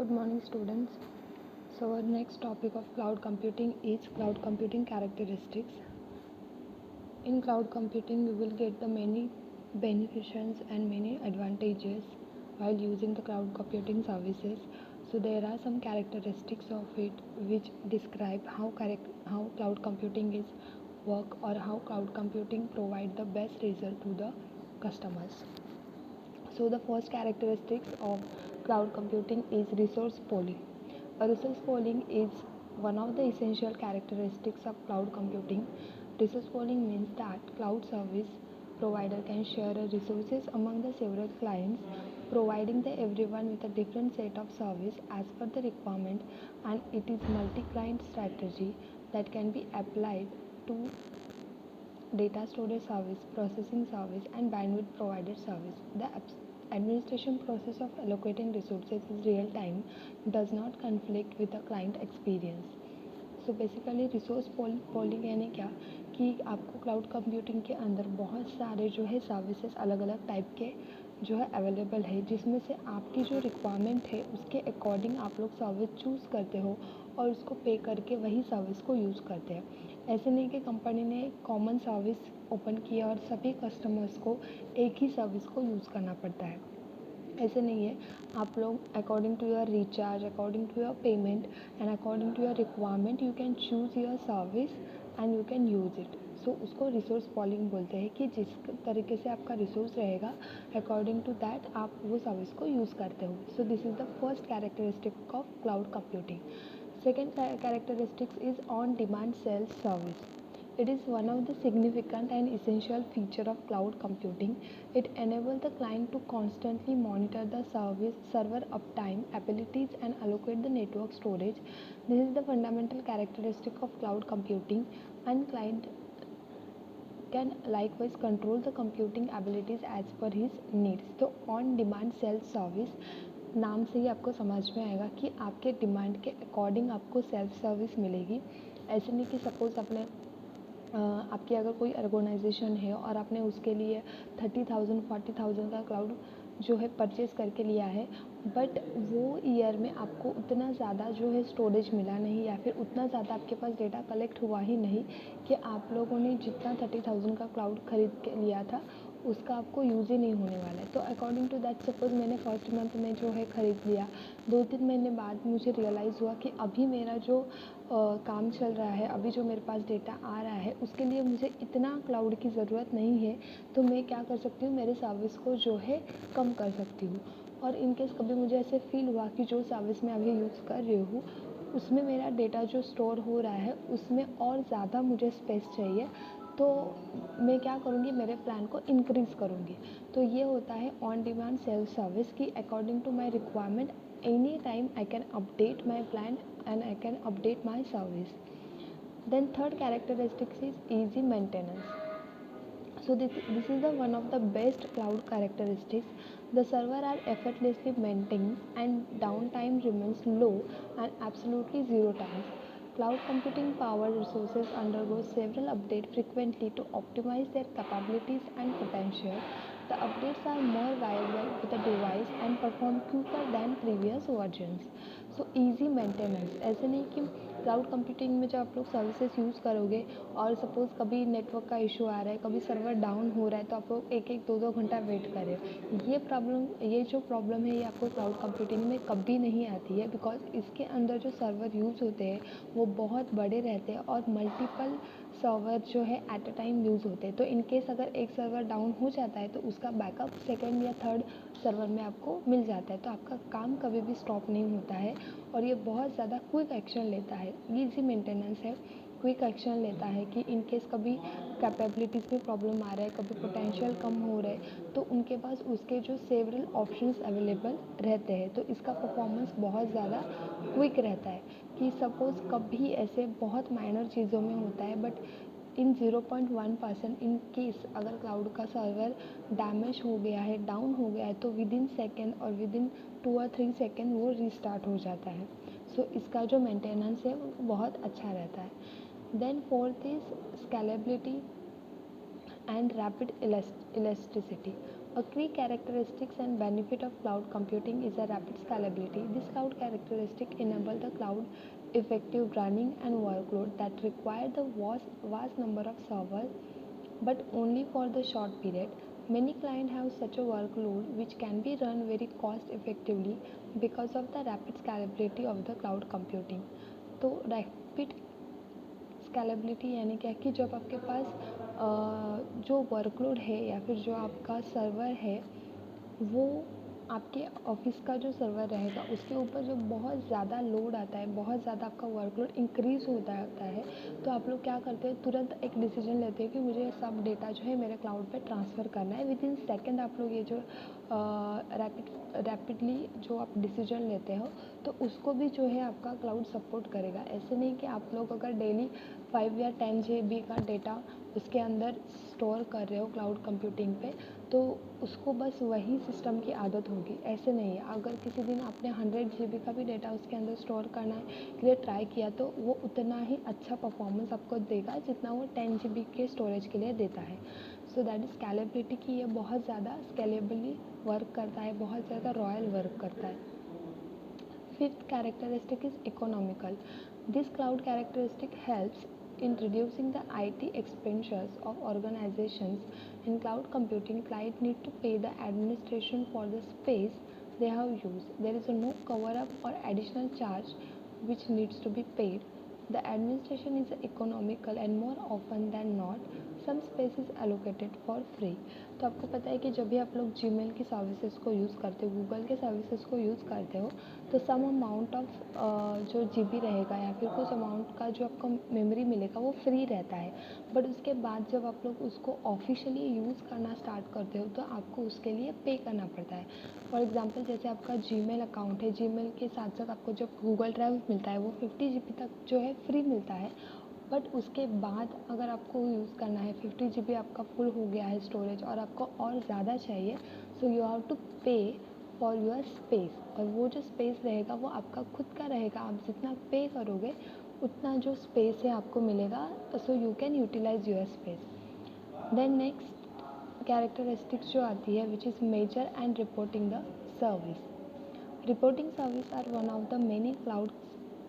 Good morning, students. So our next topic of cloud computing is cloud computing characteristics. In cloud computing, you will get the many benefits and many advantages while using the cloud computing services. So there are some characteristics of it which describe how cloud computing is work or how cloud computing provide the best result to the customers. So the first characteristics of cloud computing is resource pooling. A resource pooling is one of the essential characteristics of cloud computing. Resource pooling means that cloud service provider can share resources among the several clients, providing the everyone with a different set of service as per the requirement, and it is multi-client strategy that can be applied to data storage service, processing service, and bandwidth provided service. The administration process of allocating resources is real time, does not conflict with the client experience. So basically resource polling यानी क्या कि आपको cloud computing के अंदर बहुत सारे जो है सर्विसेज अलग अलग टाइप के जो है अवेलेबल है, जिसमें से आपकी जो रिक्वायरमेंट है उसके अकॉर्डिंग आप लोग सर्विस चूज़ करते हो और उसको पे करके वही सर्विस को यूज़ करते हैं. ऐसे नहीं कि कंपनी ने कॉमन सर्विस ओपन किया और सभी कस्टमर्स को एक ही सर्विस को यूज़ करना पड़ता है. ऐसे नहीं है. आप लोग according to your recharge, according to your payment and according to your requirement you can choose your service and you can use it. So उसको रिसोर्स पॉलिंग बोलते हैं कि जिस तरीके से आपका रिसोर्स रहेगा अकॉर्डिंग टू दैट आप वो सर्विस को यूज़ करते हो. So this is the first characteristic of cloud computing. Second characteristics is on-demand self-service. It is one of the significant and essential feature of cloud computing. It enables the client to constantly monitor the server uptime, abilities, and allocate the network storage. This is the fundamental characteristic of cloud computing, and client can likewise control the computing abilities as per his needs. तो on demand self service नाम से ही आपको समझ में आएगा कि आपके demand के अकॉर्डिंग आपको सेल्फ सर्विस मिलेगी. ऐसे नहीं कि सपोज़ आपने आपकी अगर कोई ऑर्गेनाइजेशन है और आपने उसके लिए 30,000 40,000 का क्लाउड जो है परचेज़ करके लिया है, बट वो ईयर में आपको उतना ज़्यादा जो है स्टोरेज मिला नहीं या फिर उतना ज़्यादा आपके पास डेटा कलेक्ट हुआ ही नहीं कि आप लोगों ने जितना 30,000 का क्लाउड ख़रीद के लिया था उसका आपको यूज़ ही नहीं होने वाला है. तो अकॉर्डिंग टू दैट सपोज़ मैंने फर्स्ट मंथ में जो है ख़रीद लिया, 2-3 महीने बाद मुझे रियलाइज़ हुआ कि अभी मेरा जो काम चल रहा है, अभी जो मेरे पास डेटा आ रहा है उसके लिए मुझे इतना क्लाउड की ज़रूरत नहीं है. तो मैं क्या कर सकती हूँ, मेरे सर्विस को जो है कम कर सकती हूँ. और इन केस कभी मुझे ऐसे फील हुआ कि जो सर्विस मैं अभी यूज़ कर रही हूँ उसमें मेरा डेटा जो स्टोर हो रहा है उसमें और ज़्यादा मुझे स्पेस चाहिए, तो मैं क्या करूँगी, मेरे प्लान को इंक्रीज़ करूँगी. तो ये होता है ऑन डिमांड सेल्फ सर्विस की according to my requirement any time I can update my plan and I can update my service. Then third characteristic is easy maintenance. So this is the one of the best cloud characteristics. The server are effortlessly maintained and downtime remains low and absolutely zero times. Cloud computing powered resources undergo several updates frequently to optimize their capabilities and potential. The updates are more viable with the device and perform quicker than previous versions. So easy maintenance. ऐसे नहीं कि cloud computing में जब आप लोग services use करोगे और suppose कभी नेटवर्क का इशू आ रहा है, कभी सर्वर डाउन हो रहा है, तो आप लोग 1-1 2-2 घंटा वेट करें. ये जो प्रॉब्लम है ये आपको क्लाउड कंप्यूटिंग में कभी नहीं आती है, बिकॉज इसके अंदर जो सर्वर यूज़ होते हैं वो बहुत बड़े रहते हैं और मल्टीपल सर्वर जो है एट अ टाइम यूज़ होते हैं. तो इनकेस अगर एक सर्वर डाउन हो जाता है तो उसका बैकअप सेकेंड या थर्ड सर्वर में आपको मिल जाता है. तो आपका काम कभी भी स्टॉप नहीं होता है और ये बहुत ज़्यादा क्विक एक्शन लेता है. ईजी मेंटेनेंस है, क्विक एक्शन लेता है कि इन केस कभी कैपेबिलिटीज़ में प्रॉब्लम आ रहा है, कभी पोटेंशियल कम हो रहा है, तो उनके पास उसके जो सेवरल ऑप्शंस अवेलेबल रहते हैं. तो इसका परफॉर्मेंस बहुत ज़्यादा क्विक रहता है कि सपोज़ कभी ऐसे बहुत माइनर चीज़ों में होता है, बट इन 0.1% इन केस अगर क्लाउड का सर्वर डैमेज हो गया है, डाउन हो गया है, तो विद इन सेकेंड और विद इन 2 और 3 सेकेंड वो रीस्टार्ट हो जाता है. सो इसका जो मेंटेनेंस है वो बहुत अच्छा रहता है. Then fourth is scalability and rapid elasticity. A key characteristics and benefit of cloud computing is a rapid scalability. This cloud characteristic enable the cloud effective running and workload that require the vast number of servers, but only for the short period. Many clients have such a workload which can be run very cost effectively because of the rapid scalability of the cloud computing. तो rapid scalability यानी क्या कि जब आपके पास जो workload है या फिर जो आपका सर्वर है वो आपके ऑफिस का जो सर्वर रहेगा उसके ऊपर जो बहुत ज़्यादा लोड आता है, बहुत ज़्यादा आपका वर्कलोड इंक्रीज़ होता है, तो आप लोग क्या करते हैं, तुरंत एक डिसीजन लेते हैं कि मुझे सब डेटा जो है मेरे क्लाउड पे ट्रांसफ़र करना है। विद इन सेकेंड आप लोग ये जो रैपिडली जो आप डिसीजन लेते हो तो उसको भी जो है आपका क्लाउड सपोर्ट करेगा। ऐसे नहीं कि आप लोग अगर डेली 5 या 10 GB का डेटा उसके अंदर स्टोर कर रहे हो क्लाउड कंप्यूटिंग पे, तो उसको बस वही सिस्टम की आदत होगी, ऐसे नहीं है। अगर किसी दिन आपने 100 GB का भी डेटा उसके अंदर स्टोर करना के लिए ट्राई किया तो वो उतना ही अच्छा परफॉर्मेंस आपको देगा जितना वो 10 GB के स्टोरेज के लिए देता है। सो दैट इज़ स्केलेबिलिटी की ये बहुत ज़्यादा स्केलेबली वर्क करता है, बहुत ज़्यादा रॉयल वर्क करता है। Fifth characteristic is economical. This cloud characteristic helps in reducing the IT expenditures of organizations. In cloud computing, clients need to pay the administration for the space they have used. There is no cover up or additional charge which needs to be paid. The administration is economical and more often than not some space is allocated for free. तो आपको पता है कि जब भी आप लोग Gmail की सर्विसेज को यूज़ करते हो, गूगल के सर्विसेज को यूज़ करते हो, तो सम अमाउंट ऑफ जो जीबी रहेगा या फिर कुछ अमाउंट का जो आपको मेमोरी मिलेगा वो फ्री रहता है। बट उसके बाद जब आप लोग उसको ऑफिशियली यूज़ करना स्टार्ट करते हो तो आपको उसके लिए पे करना पड़ता है। फॉर एग्जांपल जैसे आपका जीमेल अकाउंट है, जीमेल के साथ साथ आपको जब गूगल ड्राइव मिलता है वो 50 GB तक जो है फ्री मिलता है। बट उसके बाद अगर आपको यूज़ करना है, 50 GB आपका फुल हो गया है स्टोरेज और आपको और ज़्यादा चाहिए, सो यू हैव टू पे फॉर योर स्पेस। और वो जो स्पेस रहेगा वो आपका खुद का रहेगा, आप जितना पे करोगे उतना जो स्पेस है आपको मिलेगा, so you can utilise your space. Then next characteristics जो आती है which is measure and reporting the service. Reporting service are one of the many cloud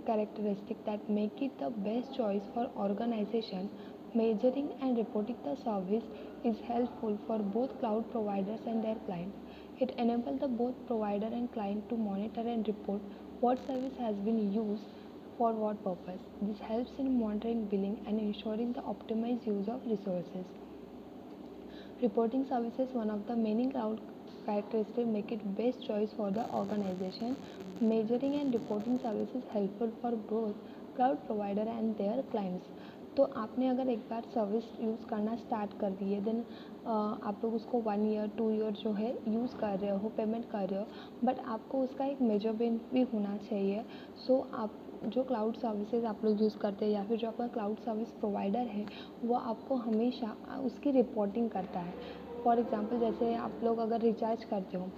characteristics that make it the best choice for organization. Measuring and reporting the service is helpful for both cloud providers and their clients. It enables the both provider and client to monitor and report what service has been used for what purpose. This helps in monitoring billing and ensuring the optimized use of resources. Reporting services, one of the many cloud characteristics, make it best choice for the organization. Measuring and reporting service is helpful for both cloud provider and their clients. तो आपने अगर एक बार service use करना start कर दी है, then आप लोग उसको 1 ईयर 2 ईयर जो है यूज़ कर रहे हो, पेमेंट कर रहे हो, बट आपको उसका एक मेजरमेंट भी होना चाहिए। सो आप जो क्लाउड सर्विसेज आप लोग यूज़ करते हैं या फिर जो आपका क्लाउड सर्विस प्रोवाइडर है वो आपको हमेशा उसकी रिपोर्टिंग करता है। फॉर एग्ज़ाम्पल जैसे आप लोग अगर रिचार्ज करते हो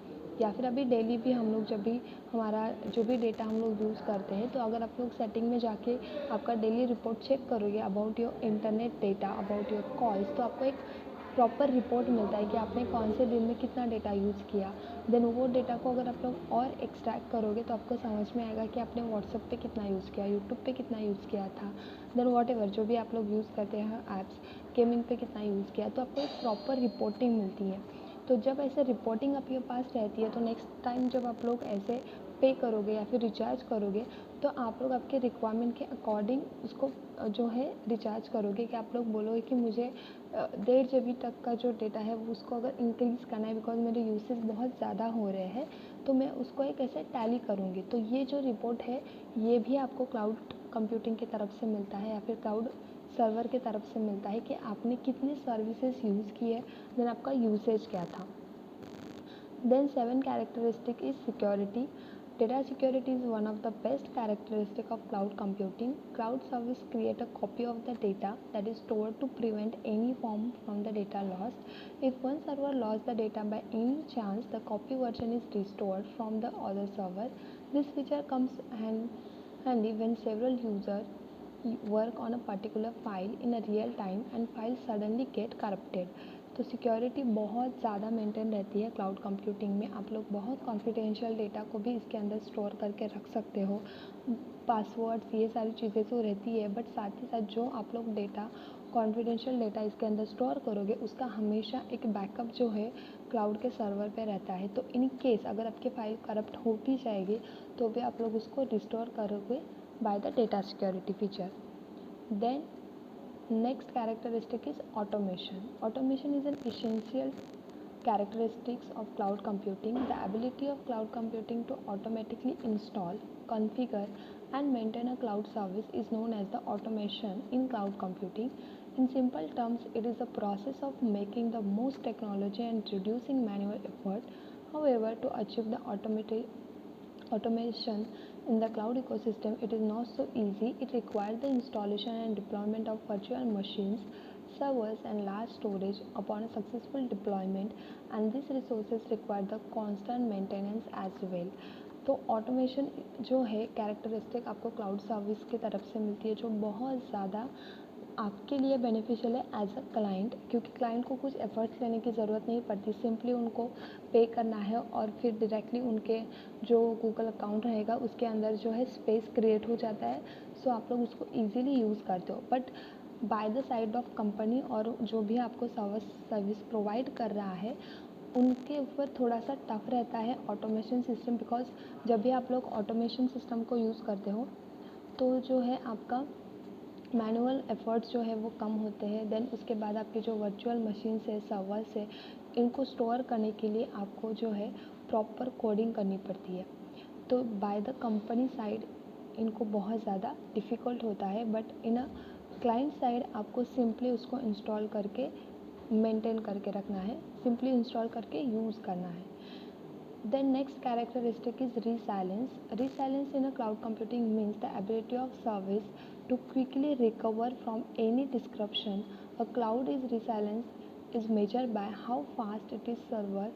या फिर अभी डेली भी हम लोग जब भी हमारा जो भी डेटा हम लोग यूज़ करते हैं, तो अगर आप लोग सेटिंग में जाके आपका डेली रिपोर्ट चेक करोगे about your internet data, about your calls, तो आपको एक प्रॉपर रिपोर्ट मिलता है कि आपने कौन से दिन में कितना डेटा यूज़ किया। देन वो डेटा को अगर आप लोग और एक्सट्रैक्ट करोगे तो आपको समझ में आएगा कि आपने व्हाट्सएप पे कितना यूज़ किया, यूट्यूब पे कितना यूज़ किया था, देन वॉटएवर जो भी आप लोग यूज़ करते हैं ऐप्स, गेमिंग पे कितना यूज़ किया, तो आपको एक प्रॉपर रिपोर्टिंग मिलती है। तो जब ऐसे रिपोर्टिंग आपके पास रहती है तो नेक्स्ट टाइम जब आप लोग ऐसे पे करोगे या फिर रिचार्ज करोगे तो आप लोग आपके रिक्वायरमेंट के अकॉर्डिंग उसको जो है रिचार्ज करोगे। कि आप लोग बोलोगे कि मुझे 1.5 GB तक का जो डेटा है वो उसको अगर इंक्रीज़ करना है बिकॉज मेरे यूसेज बहुत ज़्यादा हो रहे हैं, तो मैं उसको एक ऐसे टैली करूँगी। तो ये जो रिपोर्ट है ये भी आपको क्लाउड कंप्यूटिंग की तरफ से मिलता है या फिर क्लाउड सर्वर की तरफ से मिलता है कि आपने कितनी सर्विसेज यूज़ की है, देन आपका यूसेज क्या था। Then 7 characteristic is security. Data security is one of the best characteristic of cloud computing. Cloud service create a copy of the data that is stored to prevent any form from the data loss. If one server lost the data by any chance, the copy version is restored from the other server. This feature comes handy when several users work on a particular file in a real time and file suddenly get corrupted. तो तो security बहुत ज़्यादा maintain रहती है cloud computing में। आप लोग बहुत कॉन्फिडेंशियल डेटा को भी इसके अंदर स्टोर करके रख सकते हो, पासवर्ड्स ये सारी चीज़ें तो रहती है, बट साथ ही साथ जो आप लोग डेटा कॉन्फिडेंशियल डेटा इसके अंदर स्टोर करोगे उसका हमेशा एक बैकअप जो है क्लाउड के सर्वर पे रहता है। तो इन केस अगर आपकी फाइल करप्ट हो भी जाएगी तो भी आप लोग उसको रिस्टोर करोगे by the data security feature. Then next characteristic is automation. Automation is an essential characteristics of cloud computing. The ability of cloud computing to automatically install, configure and maintain a cloud service is known as the automation in cloud computing. In simple terms, it is the process of making the most technology and reducing manual effort. However, to achieve the automation in the cloud ecosystem, it is not so easy. It requires the installation and deployment of virtual machines, servers and large storage upon a successful deployment, and these resources require the constant maintenance as well. तो automation जो है characteristic आपको cloud service की तरफ से मिलती है, जो बहुत ज़्यादा आपके लिए बेनिफिशियल है एज अ क्लाइंट, क्योंकि क्लाइंट को कुछ एफर्ट्स लेने की ज़रूरत नहीं पड़ती, सिंपली उनको पे करना है और फिर डायरेक्टली उनके जो गूगल अकाउंट रहेगा उसके अंदर जो है स्पेस क्रिएट हो जाता है। सो आप लोग उसको ईजिली यूज़ करते हो। But by the side of company और जो भी आपको सर्विस प्रोवाइड कर रहा है उनके ऊपर थोड़ा सा टफ रहता है ऑटोमेशन सिस्टम, बिकॉज जब भी आप लोग ऑटोमेशन सिस्टम को यूज़ करते हो तो जो है आपका मैनुअल एफर्ट्स जो है वो कम होते हैं। देन उसके बाद आपके जो वर्चुअल मशीन्स है, सर्वर्स है, इनको स्टोर करने के लिए आपको जो है प्रॉपर कोडिंग करनी पड़ती है। तो बाय द कंपनी साइड इनको बहुत ज़्यादा डिफ़िकल्ट होता है, but in a client side आपको सिंपली उसको इंस्टॉल करके मेंटेन करके रखना है, सिंपली इंस्टॉल करके यूज़ करना है। Then next characteristic is resilience. Resilience in a cloud computing means the ability of service to quickly recover from any disruption. A cloud is resilience is measured by how fast it is server,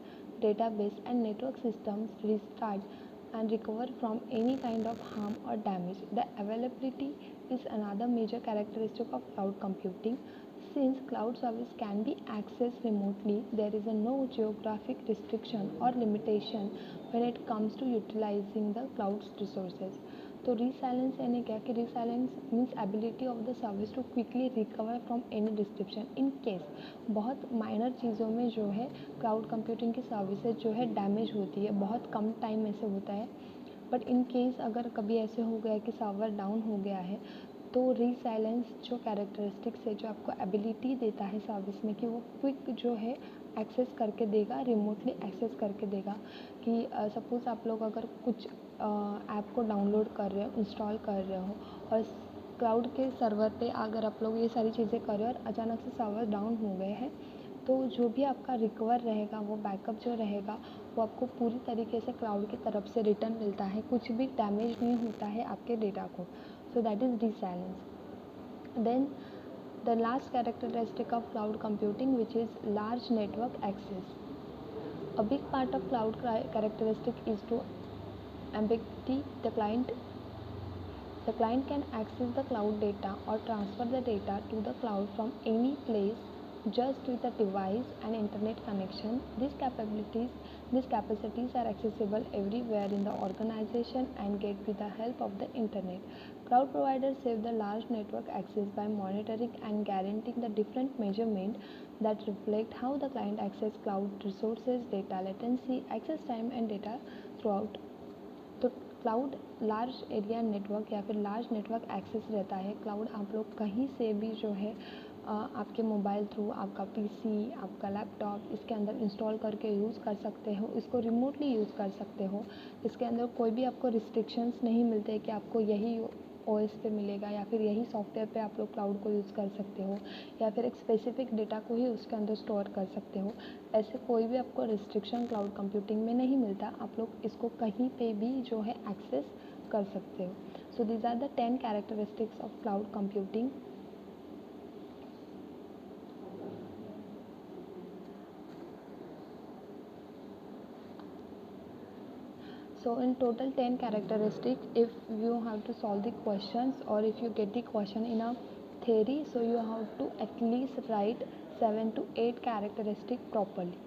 database and network systems restart and recover from any kind of harm or damage. The availability is another major characteristic of cloud computing. Since cloud service can be accessed remotely, there is a no geographic restriction or limitation when it comes to utilizing the cloud's resources. तो resilience यानी क्या कि resilience means ability of the service to quickly recover from any disruption in case बहुत minor चीज़ों में जो है cloud computing की सर्विसेज जो है डैमेज होती है, बहुत कम टाइम में से होता है। बट इन केस अगर कभी ऐसे हो गया कि सर्वर डाउन हो गया है तो रीसाइलेंस जो कैरेक्टरिस्टिक्स है, जो आपको एबिलिटी देता है सर्विस में कि वो क्विक जो है एक्सेस करके देगा, रिमोटली एक्सेस करके देगा। कि सपोज़ आप लोग अगर कुछ ऐप को डाउनलोड कर रहे हो, इंस्टॉल कर रहे हो और क्लाउड के सर्वर पे अगर आप लोग ये सारी चीज़ें कर रहे हो और अचानक से सर्वर डाउन हो गए हैं, तो जो भी आपका रिकवर रहेगा, वो बैकअप जो रहेगा वो आपको पूरी तरीके से क्लाउड की तरफ से रिटर्न मिलता है, कुछ भी डैमेज नहीं होता है आपके डेटा को। So that is resilience. Then the last characteristic of cloud computing, which is large network access. A big part of cloud characteristic is to ambiguity. The client can access the cloud data or transfer the data to the cloud from any place just with a device and internet connection. These capacities are accessible everywhere in the organization and get with the help of the internet. Cloud providers save the large network access by monitoring and guaranteeing the different measurements that reflect how the client access cloud resources, data latency, access time and data throughout. तो cloud large area network या फिर large network access रहता है। Cloud आप लोग कहीं से भी जो है आपके मोबाइल थ्रू, आपका पीसी, आपका लैपटॉप इसके अंदर इंस्टॉल करके यूज़ कर सकते हो, इसको रिमोटली यूज़ कर सकते हो। इसके अंदर कोई भी आपको रिस्ट्रिक्शंस नहीं मिलते कि आपको यही ओएस पे मिलेगा या फिर यही सॉफ्टवेयर पे आप लोग क्लाउड को यूज़ कर सकते हो या फिर एक स्पेसिफिक डेटा को ही उसके अंदर स्टोर कर सकते हो। ऐसे कोई भी आपको रिस्ट्रिक्शन क्लाउड कंप्यूटिंग में नहीं मिलता, आप लोग इसको कहीं पे भी जो है एक्सेस कर सकते हो। So these are the 10 characteristics of cloud computing. So in total 10 characteristics, if you have to solve the questions or if you get the question in a theory, so you have to at least write 7 to 8 characteristics properly.